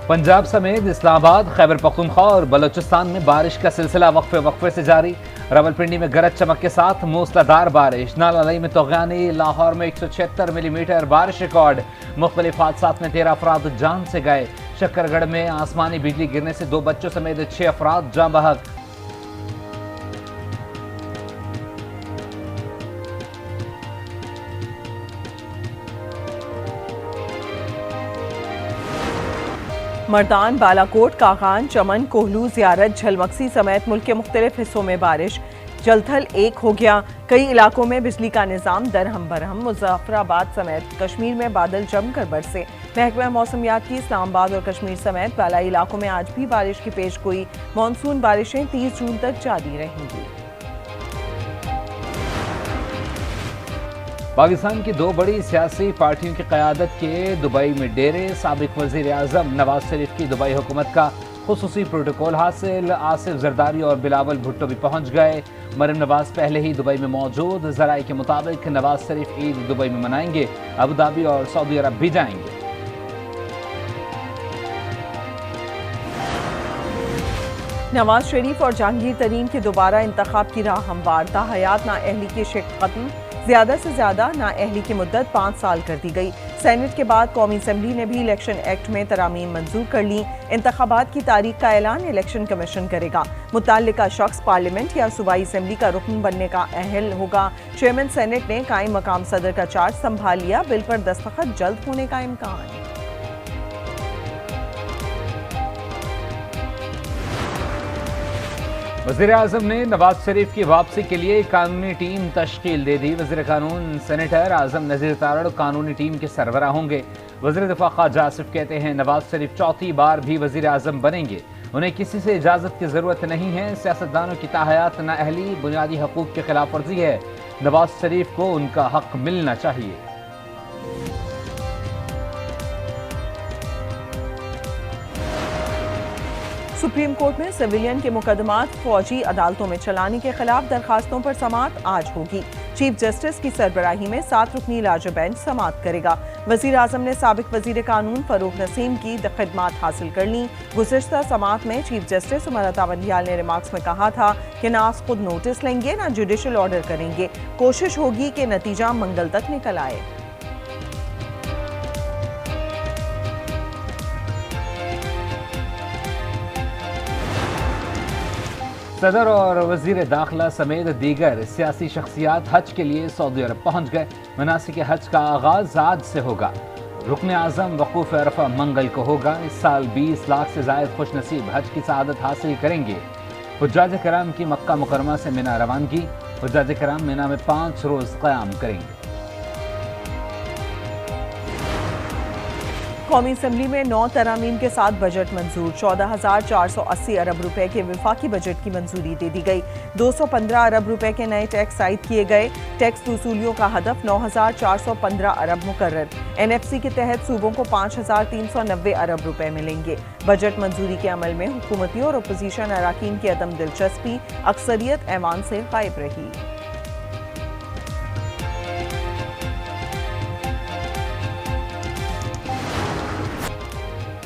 पंजाब समेत इस्लामाबाद, खैबर पख्तूनख्वा और बलोचिस्तान में बारिश का सिलसिला वक्फे वक्फे से जारी। रावलपिंडी में गरज चमक के साथ मूसलाधार बारिश। नालालई में तोगयानी, लाहौर में 176 मिलीमीटर बारिश रिकॉर्ड। मुख्तलिफ हादसात में 13 अफराद जान से गए। शक्करगढ़ में आसमानी बिजली गिरने से 2 बच्चों समेत 6 अफराद जान बहक। मर्दान, बालाकोट, कागान, चमन, कोहलू, जियारत, झलमक्सी समेत मुल्क के मुख्तलिफ हिस्सों में बारिश। जलथल एक हो गया। कई इलाकों में बिजली का निज़ाम दरहम बरहम। मुजफ्फराबाद समेत कश्मीर में बादल जमकर बरसे। महकमा मौसमियात की इस्लामाबाद और कश्मीर समेत बालाई इलाकों में आज भी बारिश की पेशगोई। मानसून बारिशें 30 जून तक जारी रहेंगी। पाकिस्तान की 2 बड़ी सियासी पार्टियों की क़यादत के दुबई में डेरे। साबिक वज़ीर आज़म नवाज शरीफ की दुबई हुकूमत का खुसूसी प्रोटोकॉल हासिल। आसिफ जरदारी और बिलावल भुट्टो भी पहुंच गए। मरीम नवाज पहले ही दुबई में मौजूद। ज़राए के मुताबिक नवाज शरीफ ईद दुबई में मनाएंगे। अबू धाबी और सऊदी अरब भी जाएंगे। नवाज शरीफ और जहांगीर तरीन के दोबारा इंतखाब की राह हमवार। ताहयात नाअहली की शिक खत्म। ज्यादा से ज्यादा नाअहली की मुद्दत 5 साल कर दी गई। सेनेट के बाद कौमी असम्बली ने भी इलेक्शन एक्ट में तरामीम मंजूर कर ली। इंतखाबात की तारीख का ऐलान इलेक्शन कमीशन करेगा। मुताल्लिका शख्स पार्लियामेंट या सूबाई असम्बली का रुकन बनने का अहल होगा। चेयरमैन सेनेट ने कायम मकाम सदर का चार्ज संभाल लिया। बिल पर दस्तखत जल्द होने का इम्कान। वज़ीर आज़म ने नवाज शरीफ की वापसी के लिए कानूनी टीम तश्कील दे दी। वज़ीर कानून सेनेटर आज़म नज़ीर तारड़ कानूनी टीम के सरबरा होंगे। वज़ीर दिफा ख्वाजा आसिफ कहते हैं नवाज शरीफ चौथी बार भी वज़ीर आज़म बनेंगे। उन्हें किसी से इजाज़त की ज़रूरत नहीं है। सियासतदानों की ताहयात नाअहली बुनियादी हकूक़ की खिलाफ वर्जी है। नवाज शरीफ को उनका हक मिलना चाहिए। सुप्रीम कोर्ट में सिविलियन के मुकदमात फौजी अदालतों में चलाने के खिलाफ दरखास्तों पर समाअत आज होगी। चीफ जस्टिस की सरबराही में 7 रुकनी लार्जर बेंच समाअत करेगा। वज़ीर आज़म ने साबिक वज़ीर कानून फरूख नसीम की खिदमात हासिल कर ली। गुज़िश्ता समाअत में चीफ जस्टिस उमर अता बंदियाल ने रिमार्क्स में कहा था कि ना खुद नोटिस लेंगे ना जुडिशल ऑर्डर करेंगे। कोशिश होगी कि नतीजा मंगल तक निकल आए। सदर और वज़ीर दाखिला समेत दीगर सियासी शख्सियात हज के लिए सऊदी अरब पहुंच गए। मनासिक हज का आगाज आज से होगा। रुकन आज़म वक़ूफ़ अरफा मंगल को होगा। इस साल 20 लाख से ज़ायद खुश नसीब हज की सआदत हासिल करेंगे। हुज्जाज कराम की मक्का मुकरमा से मिना रवानगी। हुज्जाज कराम मिना में 5 रोज़ क़याम करेंगे। कौमी असम्बली में 9 तरामीम के साथ बजट मंजूर। 14,480 अरब रुपए के विफाकी बजट की मंजूरी दे दी गई। 215 अरब रुपए के नए टैक्स आयद किए गए। टैक्स वसूलियों का हदफ 9,415 अरब मुकर्रर। NFC के तहत सूबों को 5,390 अरब रुपए मिलेंगे। बजट मंजूरी के अमल में हुकूमती और अपोजिशन अराकीन की अदम दिलचस्पी, अक्सरियत ऐवान से गायब रही।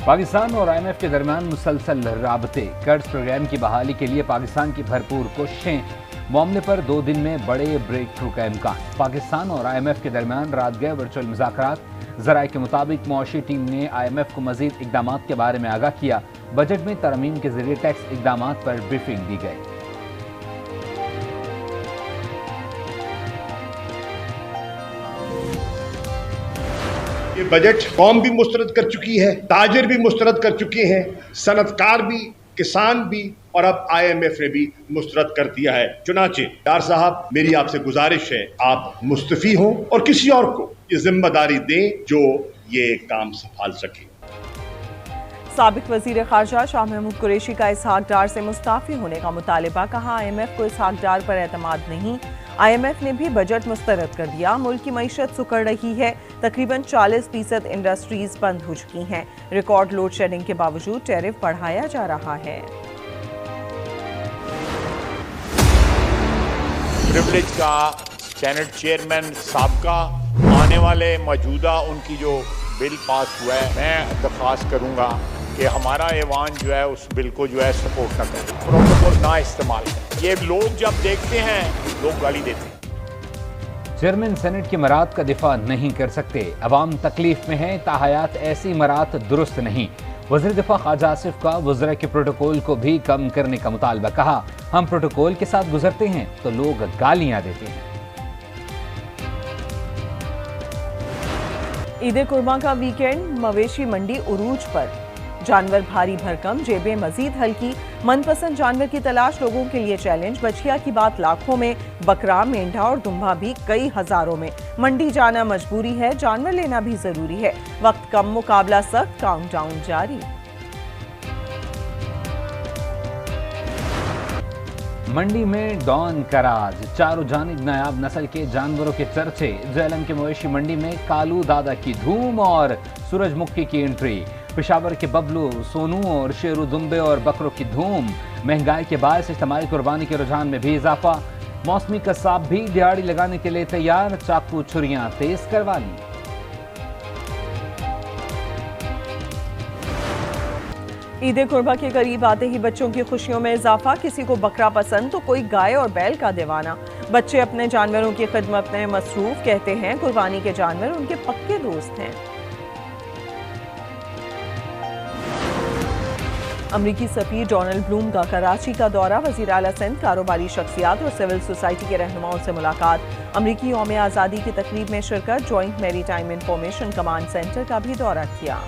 पाकिस्तान और IMF के दरमियान मुसलसल राबते। कर्ज प्रोग्राम की बहाली के लिए पाकिस्तान की भरपूर कोशिशें। मामले पर 2 दिन में बड़े ब्रेक थ्रू का इम्कान। पाकिस्तान और IMF के दरमियान रात गए वर्चुअल मुज़ाकरात। ज़राए के मुताबिक मुआशी टीम ने IMF को मजीद इकदाम के बारे में आगाह किया। बजट में तरमीम के जरिए टैक्स इकदाम पर ब्रीफिंग दी गई। ये बजट कौम भी मुस्तरद कर चुकी है, ताजिर भी मुस्तरद कर चुके हैं, सनतकार भी, किसान भी, और अब IMF ने भी मुस्तरद कर दिया है। चुनाचे यार साहब, मेरी आपसे गुजारिश है आप मुस्तफी हों और किसी और को ये जिम्मेदारी दें जो ये काम संभाल सके। साबिक वजीर खारजा शाह महमूद कुरैशी का इसहाक डार से मुस्ताफी होने का मुतालिबा। कहा IMF को इसहाक डार पर एतमाद नहीं। IMF ने भी बजट मुस्तरद कर दिया। मुल्क की मईशत सुकड़ रही है। तकरीबन 40% इंडस्ट्रीज बंद हो चुकी हैं। रिकॉर्ड लोड शेडिंग के बावजूद टैरिफ बढ़ाया जा रहा है। प्रिविलेज का सेनेट चेयरमैन साबका आने वाले मौजूदा उनकी जो बिल पास हुआ है, मैं दरख्वास्त करूंगा कि हमारा ऐवान जो है उस बिल को जो है सपोर्ट ना करे, प्रोटोकॉल ना इस्तेमाल करे। ये लोग जब देखते हैं लोग गाली देते हैं। चेयरमैन सेनेट की मरात का दिफा नहीं कर सकते, अवाम तकलीफ में है, ताहयात ऐसी मरात दुरुस्त नहीं। वज़ीर दिफा ख्वाजा आसिफ का वज़रा के प्रोटोकॉल को भी कम करने का मुतालबा। कहा, हम प्रोटोकॉल के साथ गुजरते हैं तो लोग गालियां देते हैं। ईद कुर्बान का वीकेंड, मवेशी मंडी उरूज पर। जानवर भारी भरकम, जेबें मजीद हल्की, मनपसंद जानवर की तलाश लोगों के लिए चैलेंज। बछिया की बात लाखों में, बकरा, मेंढा और दुम्बा भी कई हजारों में। मंडी जाना मजबूरी है, जानवर लेना भी जरूरी है। वक्त कम, मुकाबला सख्त, काउंटडाउन जारी। मंडी में डॉन का राज, चारों जानिब नायाब नस्ल के जानवरों के चर्चे। जेलम के मवेशी मंडी में कालू दादा की धूम और सूरजमुखी की एंट्री। पेशावर के बबलू, सोनू और शेरू, दुम्बे और बकरों की धूम। महंगाई के बायस इज्तिमाई कुर्बानी के रुझान में भी इजाफा। मौसमी कसाब भी दिहाड़ी लगाने के लिए तैयार, चाकू छुरियां तेज करवा ली। ईद कुर्बा के करीब आते ही बच्चों की खुशियों में इजाफा। किसी को बकरा पसंद तो कोई गाय और बैल का दीवाना। बच्चे अपने जानवरों की खिदमत में मसरूफ, कहते हैं कुर्बानी के जानवर उनके पक्के दोस्त हैं। अमरीकी सफीर डोनाल्ड ब्लूम का कराची का दौरा। वज़ीर आला सिंध, कारोबारी शख्सियात और सिविल सोसाइटी के रहनुमाओं से मुलाकात। अमरीकी यौम आज़ादी की तकरीब में शिरकत। Joint maritime information command centre का भी दौरा किया।